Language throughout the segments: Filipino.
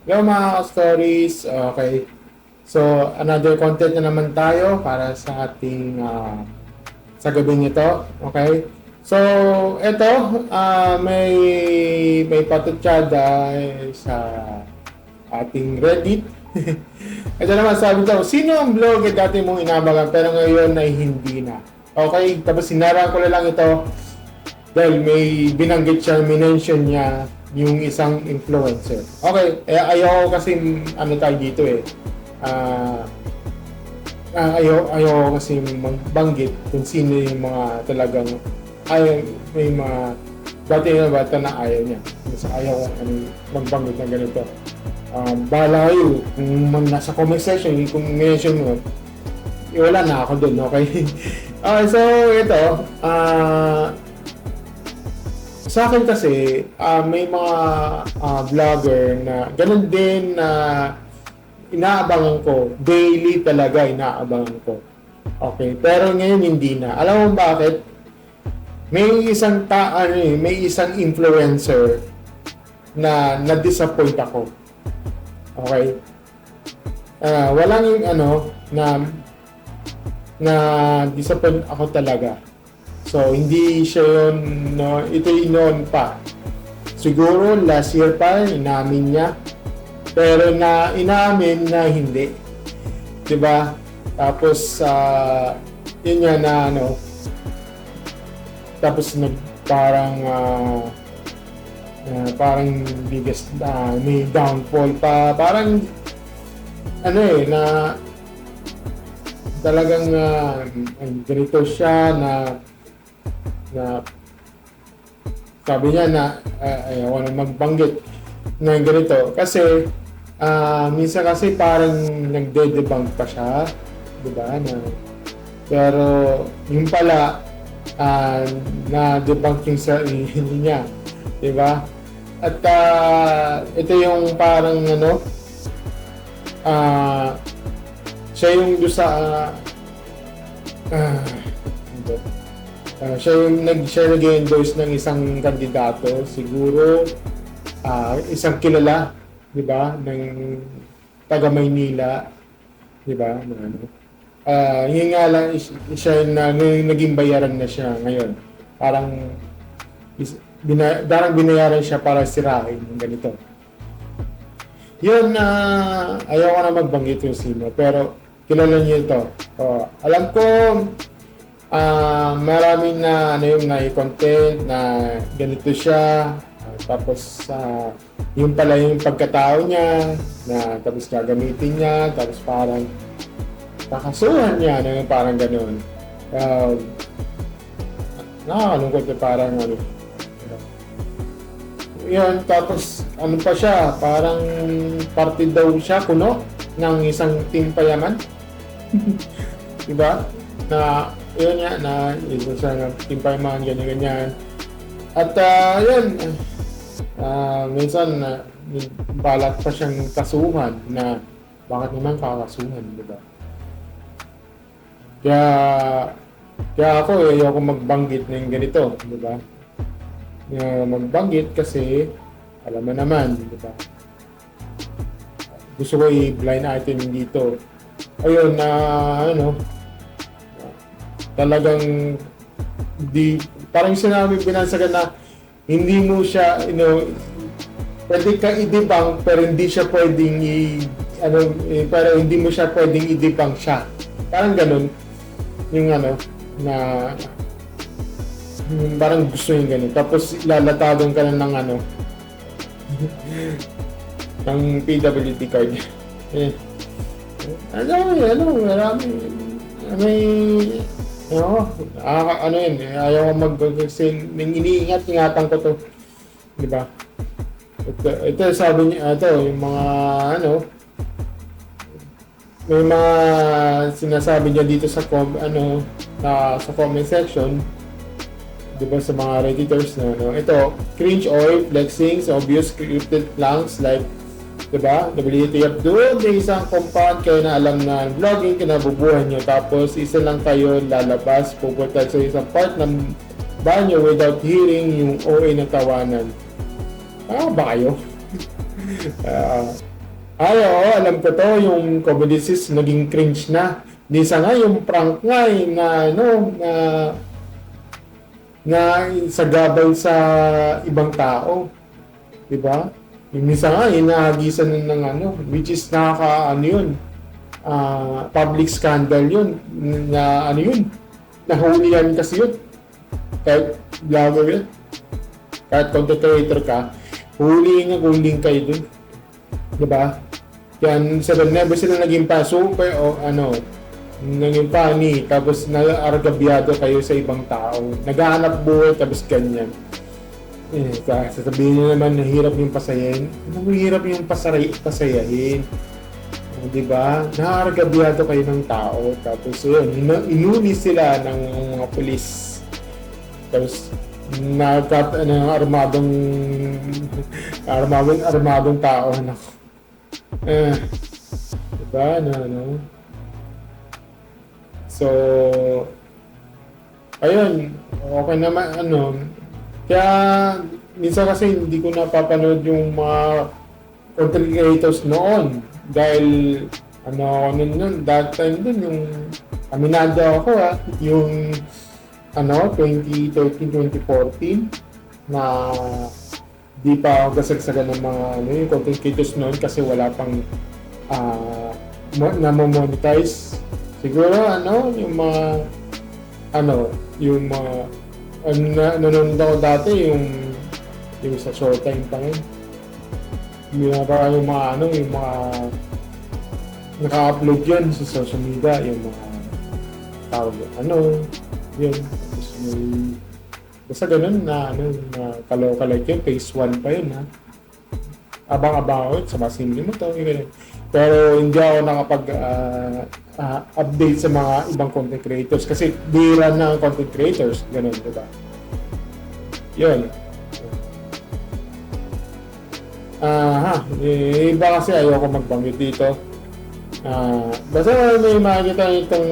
Hello mga stories. Okay. So, another content na naman tayo para sa ating sa gabing ito. Okay. So, ito may patutsada sa ating Reddit. Ito naman sabi daw, sino ang blog na dati mong inabangan pero ngayon ay hindi na? Okay, tapos sinara ko na lang ito dahil may binanggit siya, minention niya yung isang influencer. Okay, ayaw kasi ano tayo dito Ah, ayaw kasi magbanggit kung sino yung mga talagang may mga dati na bata na ayaw niya. Kasi ayaw magbanggit na ganito. Bahala kayo kung nasa comment section, kung mention mo, wala na ako dun, okay? Okay, so ito, sa akin kasi, may mga vlogger na ganun din na inaabangan ko. Daily talaga inaabangan ko. Okay, pero ngayon hindi na. Alam mo bakit? May isang influencer na na-disappoint ako. Okay? Walang yung na disappoint ako talaga. So, hindi siya yun, no, ito yung noon pa. Siguro, last year pa, inamin niya. Pero inamin na hindi. Diba? Tapos, yun nga na, tapos parang biggest, may downfall pa. Parang, na talagang ganito siya na sabi niya na ayaw na magbanggit na ganito kasi minsan kasi parang nagde-debunk pa siya, di ba? Pero yung pala na-debunk yung sarili niya, di ba? At ito yung parang siya yung doon sa siya yung nag-endorse ng isang kandidato, siguro isang kilala, 'di ba, ng taga Maynila, 'di ba? Yun nga lang siya na naging bayaran na siya ngayon. Parang binayaran siya para sirain ng ganito. Yun ayaw ko na magbanggit yung sino, pero kilala niyo ito. Alam ko maraming na yung na-content na ganito siya, tapos yung pala yung pagkatao niya na tapos gagamitin niya, tapos parang kakasuhan niya na yung parang gano'n. Nakakalungkot yung parang yun, tapos pa siya, parang parte daw siya kuno ng isang team payaman. Diba? Na yun nga, na isa siya ng team payaman, ganyan-ganyan. At yun, minsan balat pa siyang kasuhan na bakit naman kakasuhan, diba? Kaya ako ayoko magbanggit ng ganito, diba? Magbanggit kasi alam mo naman, di ba? Gusto ko i-blind item dito. Ayun talagang parang sinabi binansagan na hindi mo siya, pwede ka i-debunk pero hindi siya pwedeng pero hindi mo siya pwedeng i-debunk siya. Parang ganun yung na parang gusto yung ganun. Tapos lalatagan ka na ng ng PWD card. Marami. Yun, ayaw ko mag-sin, iniingat-ingatan ko to. Di ba? Ito sabi niya, yung mga may mga sinasabi niya dito sa sa comment section, diba, sa mga redditors ito, cringe oil, flexings, obvious scripted planks like, diba, WTF doon, may isang compound kayo na alam na vlogging kinabubuhan nyo, tapos isa lang kayo lalabas, pupunta sa isang part ng banyo without hearing yung OA na tawanan. Ba kayo? Ay, oo, alam ko to, yung comedy sis, naging cringe na. Minsan nga, yung prank nga na, ano, na sagabal sa ibang tao. Di ba? Yung minsan nga, inahagisan ng ano, which is ano yun, public scandal yun, na ano yun, nahulihan kasi yun. Kahit vlogger yun, kahit content creator ka, huling kayo dun. Di ba? Yan, never sila naging super o ano, naging funny, tapos naargabyado kayo sa ibang tao. Naghahanap buhay, tapos ganyan. Sasabihin nyo naman, nahirap yung pasayahin. Nahirap yung pasayahin. Di ba? Naargabyado kayo ng tao, tapos yun, inuli sila ng mga pulis. Tapos, armadong tao. Nako. Diba? No? So, ayun, okay naman, ano, kaya, minsan kasi hindi ko napapanood yung mga content creators noon, dahil, ano, that time din, yung, aminado ako yung, ano, 2013-2014, na, di pa ako kasagsagan ng mga ano, yung content creators noon kasi wala pang na-monetize. Siguro ano, yung mga nanonood ako dati yung sa Showtime pa ngayon. Yung mga naka-upload yun sa social media, yung mga tawag yun. Basta ganun na kaloka-like yun, phase 1 pa yun Abang-abang ako, sabasin mo to, ganun. Pero hindi ako nakapag-update sa mga ibang content creators kasi bira na ang content creators, ganun, diba? Yun. Iba kasi ayoko magbanggit dito. Basta may makikita itong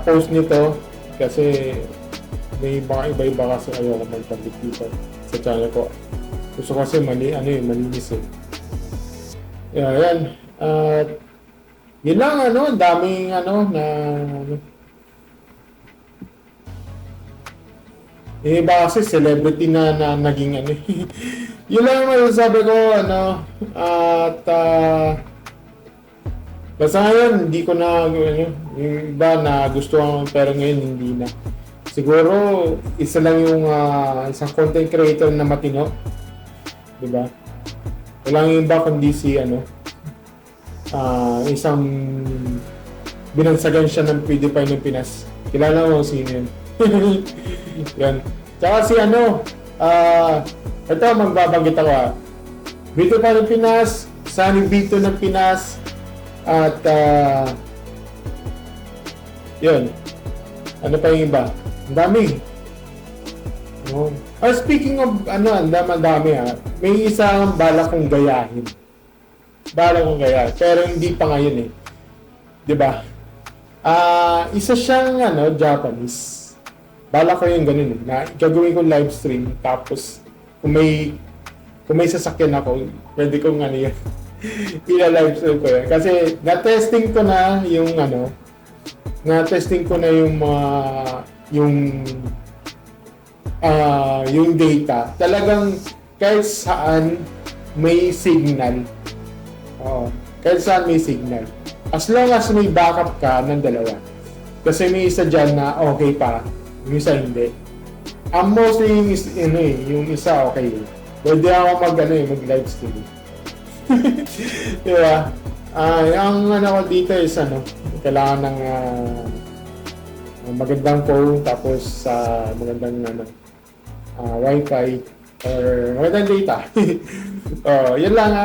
post nito kasi may mga iba-iba kasi ayoko magbanggit dito sa channel ko. Gusto kasi malinis yan. Yun lang daming iba kasi celebrity na naging yun lang ang sabi ko at basta ngayon hindi ko na yung iba na gusto ang pero ngayon hindi na. Siguro isa lang yung isang content creator na matino, diba? Walang yung iba kundi si isang binansagan siya ng PewDiePie ng Pinas. Kilala mo sino yun? Yan. Tsaka si ito magbabanggit ako PewDiePie ng Pinas, Sunny Vito ng Pinas, at yun. Ano pa yung iba? Ang dami. Speaking of ang dami may isang balak kong gayahin. Pero hindi pa ngayon 'Di ba? Isa siyang Japanese. Balak ko yung ganun na gagawin kong live stream tapos kung may sasakyan ako, pwede kong yan. Ila-live stream ko yan. Kasi na-testing ko na yung yung data. Talagang kahit saan may signal. Kahit saan may signal. As long as may backup ka ng dalawa. Kasi may isa dyan na okay pa, yung isa hindi. Mostly yung isa okay. Pwede ako mag stream. Diba? Ang ko dito is kailangan ng magandang phone tapos magandang wifi or magandang data. Yan lang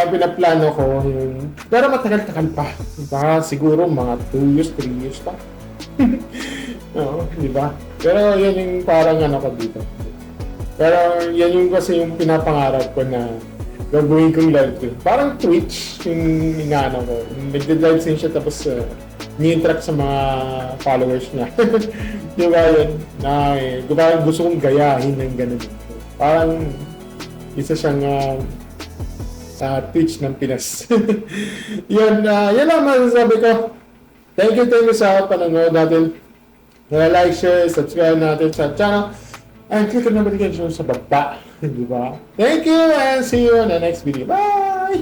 pinaplano ko yun. Pero matagal-tagal pa. Baka siguro mga 2 years, 3 years pa. Di ba? Pero yan yung parang ko dito. Pero yan yung kasi yung pinapangarap ko na gagawin kong live stream. Parang Twitch yung inaano ko. Nagde-live stream siya tapos ni-interact sa mga followers niya. Di ba yun? Gusto kong gayahin ng ganun. Parang Isa siyang Twitch ng Pinas. Yan lang masasabi ko. Thank you sa panonood natin. Like, share, subscribe natin sa channel. And click on the notification sa baba. Diba? Thank you and see you in the next video. Bye!